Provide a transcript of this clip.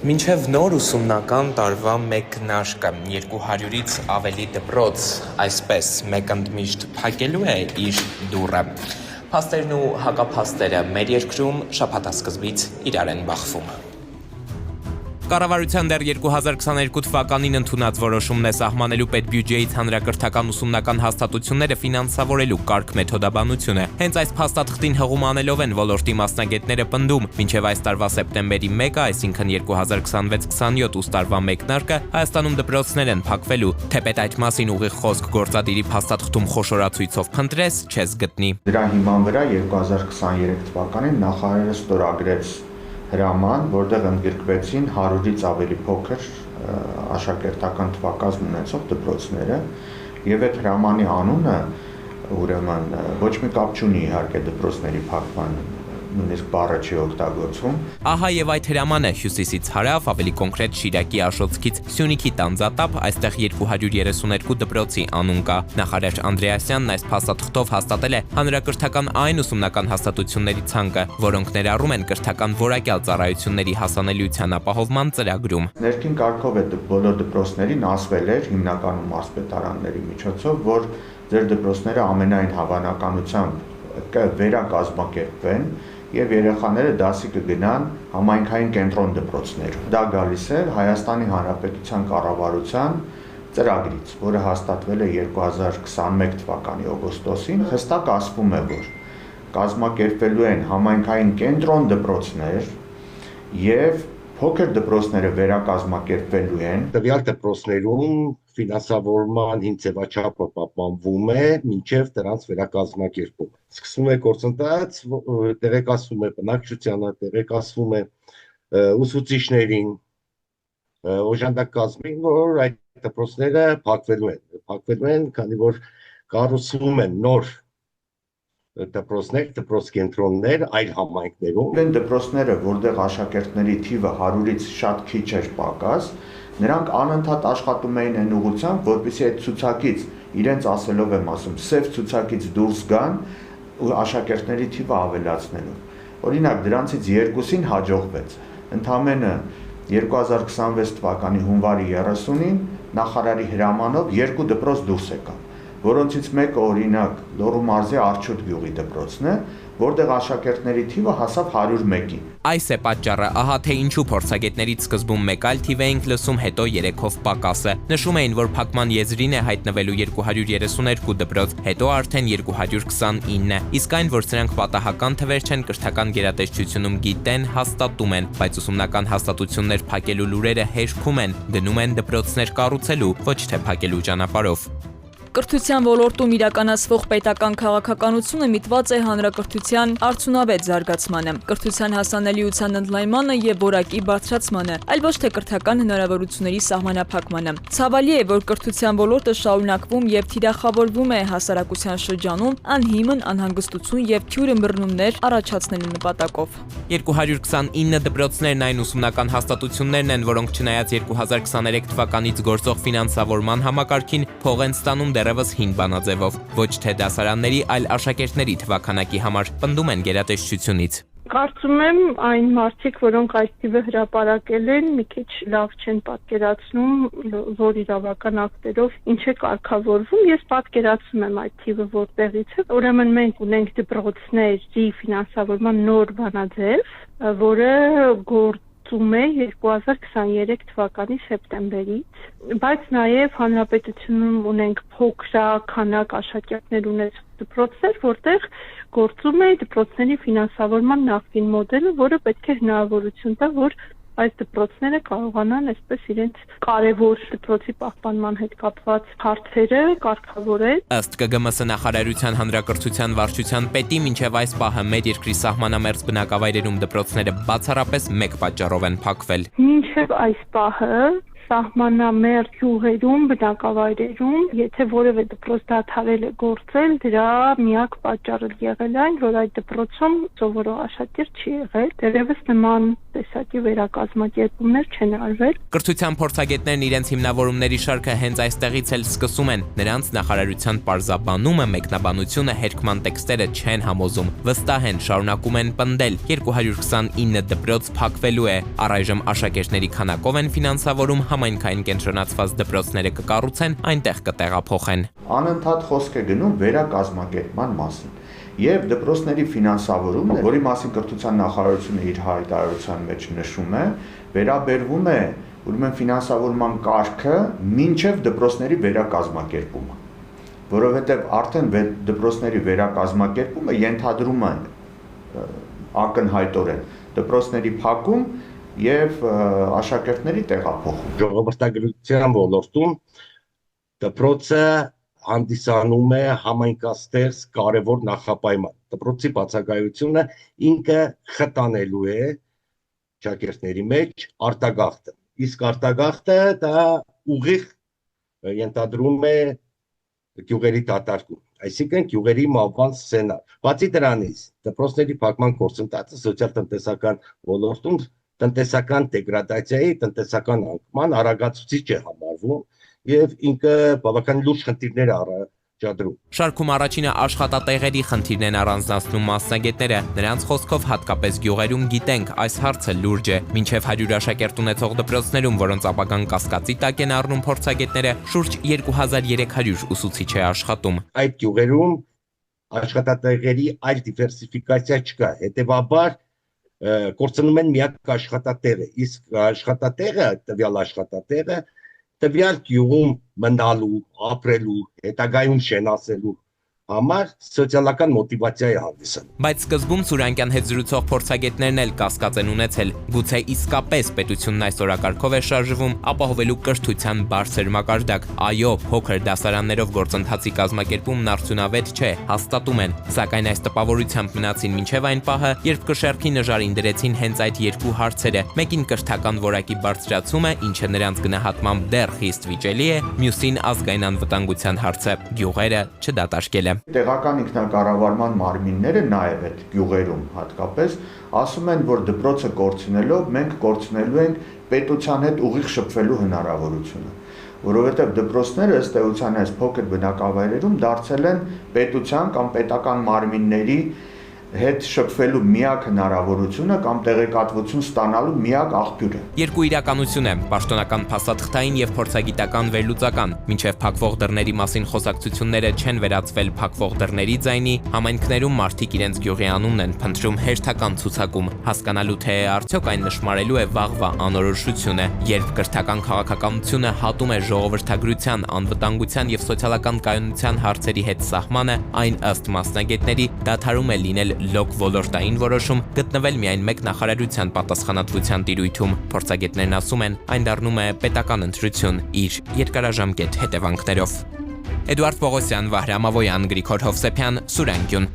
Մինչև նոր ուսումնական տարվա մեկնարկը 200-ից ավելի դպրոց այսպես մեկընդմիշտ փակելու է իր դուռը։ Փաստերն ու հակափաստերը մեր երկրում շաբաթասկզբից իրար են բախվում։ Կառավարության դեռ 2022 թվականին ընդունած որոշումն է սահմանելու պետբյուջեից հանրակրթական ուսումնական հաստատությունները ֆինանսավորելու կարգ մեթոդաբանությունը։ Հենց այս փաստաթղթին հղում անելով են ոլորտի մասնագետները պնդում, մինչև այս տարվա սեպտեմբերի 1-ը, այսինքն 2026-27 ուստարվա մեկնարկը Հայաստանում դպրոցներ են փակվելու, թեպետ այդ մասին ուղիղ խոսք գործադիրի փաստաթղթում խոշորացույցով փնտրես, չես գտնի։ Դրա հիման վրա 2023 թվականին նախարարը ստորագրեց հրաման, որտեղ ընդգրկվեցին 100-ից ավելի փոքր աշակերտական թվակազմ ունեցող դպրոցները, եւ այդ հրամանի անունը ուրեմն ոչ մի կապ չունի իհարկե դպրոցների փակման, նույնիսկ բառը չի օգտագործում։ Ահա եւ այդ հրամանը հյուսիսից հարավ, ավելի կոնկրետ Շիրակի Աշոտսկից Սյունիքի տանձատապ, այստեղ 232 դպրոցի անուն կա։ Նախարար Անդրեասյանն այս փաստաթղթով հաստատել է հանրակրթական այն ուսումնական հաստատությունների ցանկը, որոնք ներառում են կրթական որակյալ ծառայությունների հասանելիության ապահովման ծրագրում։ Ներքին կարգով է բոլոր դպրոցներին ասվել էր հիմնականում մարզպետարանների միջոցով, որ ձեր դպրոցները ամենայն հավանականությամբ վերակազմակերպվեն եւ երեխաները դասի կգնան համայնքային կենտրոն դպրոցներում։ Դա գալիս է Հայաստանի Հանրապետության կառավարության ծրագրից, որը հաստատվել է 2021 թվականի օգոստոսին, հստակ ասվում է, որ կազմակերպվելու են համայնքային կենտրոն դպրոցներ եւ փոքր դպրոցները վերակազմակերպվելու են։ Տվյալ դպրոցներում ֆինանսավորման հիմնաչափը պահպանվում է մինչև դրանց վերակազմակերպում։ Սկսվում է գործընթաց, տեղեկացվում է բնակչությանը, տեղեկացվում է ուսուցիչներին, օժանդակազմին, որ այդ դպրոցները փակվելու են, քանի որ կառուցվում են նոր դպրոցներ, դպրոց կենտրոններ այլ համայնքներում։ Այն դպրոցները, որտեղ աշակերտների թիվը 100-ից շատ քիչ էր պակաս, նրանք անընդհատ աշխատում էին այն ուղղությամբ, որպեսզի այդ ցուցակից, իրենց ասելով եմ ասում, սև ցուցակից դուրս գան ու աշակերտների թիվը ավելացնելու։ Օրինակ, դրանցից 2-ին հաջողվեց։ Ընդամենը 2026 թվականի հունվարի 30-ին նախարարի հրամանով 2 դպրոց դուրս եկան, որոնցից մեկը օրինակ Լոռու մարզի Արջոտ գյուղի դպրոցն է, որտեղ աշակերտների թիվը հասավ 101-ի։ Այս է պատճառը, ահա թե ինչու փորձագետներից սկզբում մեկ այլ թիվ էինք լսում, հետո 3-ով պակասը։ Նշում էին, որ փակման եզրին է հայտնվելու 232 դպրոց, հետո արդեն 229, իսկ այն, որ սրանք պատահական թվեր չեն, կրթական գերատեսչությունում գիտեն, հաստատում են, բայց ուսումնական հաստատություններ փակելու լուրերը հեշքում են, գնում են դպրոցներ կառուցելու, ոչ թե փակելու ճանապարհով։ Կրթության ոլորտում իրականացվող պետական քաղաքականությունը միտված է հանրակրթության արդյունավետ զարգացմանը, կրթության հասանելիության ընդլայնմանը եւ որակի բարձրացմանը, այլ ոչ թե կրթական հնարավորությունների սահմանափակմանը։ Ցավալի է, որ կրթության ոլորտը շարունակվում եւ թիրախավորվում է հասարակության շրջանում անհիմն անհանգստություն եւ թյուր ըմբռնումներ առաջացնելու նպատակով։ 229 դպրոցներն այն ուսումնական հաստատություններն են, որոնք չնայած 2023 թվականից գործող ֆինանսավորման համակարգին փող են ստանում դեռևս հին բանաձևով, ոչ թե դասարանների, այլ աշակերտների թվաքանակի համար, պնդում են գերատեսչությունից։ Կարծում եմ այն մարդիկ, որոնք այս թիվը հրապարակել են, մի քիչ լավ չեն պատկերացնում, որ իրավական ակտերով ինչ է կարգավորվում։ Ես պատկերացնում եմ այդ թիվը որտեղից է։ Ուրեմն մենք ունենք դպրոցների ֆինանսավորման նոր բանաձև, որը գործում է 2023 թվականի սեպտեմբերից, բայց նաև հանրապետությունում ունենք փոքրաքանակ աշակերտներ ունեցող դպրոցներ, որտեղ գործում է դպրոցների ֆինանսավորման նախկին մոդելը, որը պետք է հնարավորություն տա, որ այս դպրոցները կարողանան այսպես իրենց կարևոր դպրոցի պահպանման հետ կապված հարցերը կարգավորել։ Ըստ ԿԳՄՍ նախարարության հանրակրթության վարչության պետի մինչև այս պահը մեր երկրի սահմանամերձ բնակավայրերում դպրոցները բացառապես մեկ պատճառով են փակվել։ Մինչև այս պահը սահմանամերձ գյուղերում, բնակավայրերում, եթե որևէ դպրոց դադարել է գործել, դրա միակ պատճառը եղել այն, որ այդ դպրոցում սովորող աշակերտ չի եղել։ Դեռևս նման տեսակի վերակազմակերպումներ չեն արվել։ Կրթության փորձագետներն իրենց հիմնավորումների շարքը հենց այստեղից էլ սկսում են։ Նրանց նախարարության պարզաբանումը, մեկնաբանությունը, հերքման տեքստերը չեն համոզում։ Վստահ են, շարունակում են պնդել։ 229 դպրոց փակվելու է։ Առայժմ աշակերտների քանակով են ֆինանսավորում, համայնքային կենտրոնացված դպրոցները կկառուցեն, այնտեղ կտեղափոխեն։ Անընդհատ խոսք է գնում վերակազմակերպման մասին։ Եվ դպրոցների ֆինանսավորումն, որի մասին կրթության նախարարությունը իր հայտարարության մեջ նշում է, վերաբերվում է ուրեմն ֆինանսավորման կարգը մինչև դպրոցների վերակազմակերպումը, որովհետև արդեն դպրոցների վերակազմակերպումը ենթադրում է ակնհայտորեն դպրոցների փակում եւ աշակերտների տեղափոխում։ Ժողովրդագրության ոլորտում դպրոցը հանդիսանում է համայնքաստեղծ կարևոր նախապայման։ Դպրոցի բացակայությունը ինքը խտանելու է աշակերտների մեջ արտագաղթը։ Իսկ արտագաղթը դա ուղիղ ենթադրում է գյուղերի դատարկում, այսինքն գյուղերի մահվան սցենար։ Բացի դրանից, դպրոցների փակման գործընթացը սոցիալ-տնտեսական ոլորտում տնտեսական դեգրադացիայի, տնտեսական անկման արագացուցիչ է համարվում եւ ինքը բավական լուրջ խնդիրներ առաջադրում։ Շարքում առաջինը աշխատատեղերի խնդիրն են առանձնացնում մասնագետները։ Նրանց խոսքով հատկապես գյուղերում գիտենք, այս հարցը լուրջ է։ Մինչև 100 աշակերտ ունեցող դպրոցներում, որոնց ապագան կասկածի տակ են առնում փորձագետները, շուրջ 2300 ուսուցիչ է աշխատում։ Այդ գյուղերում աշխատատեղերի այլ դիվերսիֆիկացիա չկա։ Հետևաբար կորցնում են միակ աշխատատեղը, իսկ աշխատատեղը, տվյալ գյուղում մնալու, ապրելու, հետագայում շենացելու համար սոցիալական մոտիվացիա է հանդիսանում։ Բայց սկզբում Սուրյանկյան հետ զրուցող փորձագետներն էլ կասկած են ունեցել, գուցե իսկապես պետությունն այս օրակարգով է շարժվում ապահովելու կրթության բարձր մակարդակ։ Այո, փոքր դասարաններով գործընթացի կազմակերպումն արդյունավետ չէ, հաստատում են, սակայն այս տպավորությամբ մնացին մինչև այն պահը, երբ կշեռքի նժարին դրեցին հենց այդ երկու հարցերը՝ մեկին կրթական որակի բարձրացումը, ինչը նրանց գնահատմամբ դեռ խիստ վիճելի է, մյուսին ազգային անվտանգության հարցը, գյուղերը չդատարկելը։ Տեղական ինքնակառավարման մարմինները նաև այդ գյուղերում հատկապես ասում են, որ դպրոցը կորցնելով մենք կորցնելու ենք պետության հետ ուղիղ շփվելու հնարավորությունը, որովհետև դպրոցները ըստ էության այս փոքր բնակավայրերում դարձել են պետության կամ պետական մարմինների հետ շփվելու միակ հնարավորությունը կամ տեղեկատվություն ստանալու միակ աղբյուրը։ Երկու իրականություն է՝ պաշտոնական փաստաթղթային եւ փորձագիտական վերլուծական։ Մինչև փակվող դռների մասին խոսակցությունները չեն վերածվել փակվող դռների ձայնի, համայնքներում մարդիկ իրենց գյուղի անունն են փնտրում հերթական ցուցակում, հասկանալու թե արդյոք այն նշмарելու է վաղվա անորոշությունը, երբ կրթական քաղաքականությունը հատում է ժողովրդագրության, անվտանգության եւ սոցիալական կայունության հարցերի հետ սահմանը, այն ըստ մասնագետների դադարում է լինել լոկ ոլորտային որոշում, գտնվել միայն մեկ նախարարության պատասխանատվության տիրույթում։ Փորձագետներն ասում են, այն դառնում է պետական ընտրություն իր երկարաժամկետ հետևանքներով։ Էդուարդ Պողոսյան, Վահրամ Ավոյան, Գրիգոր Հովսեփյան, Սուրենկյուն։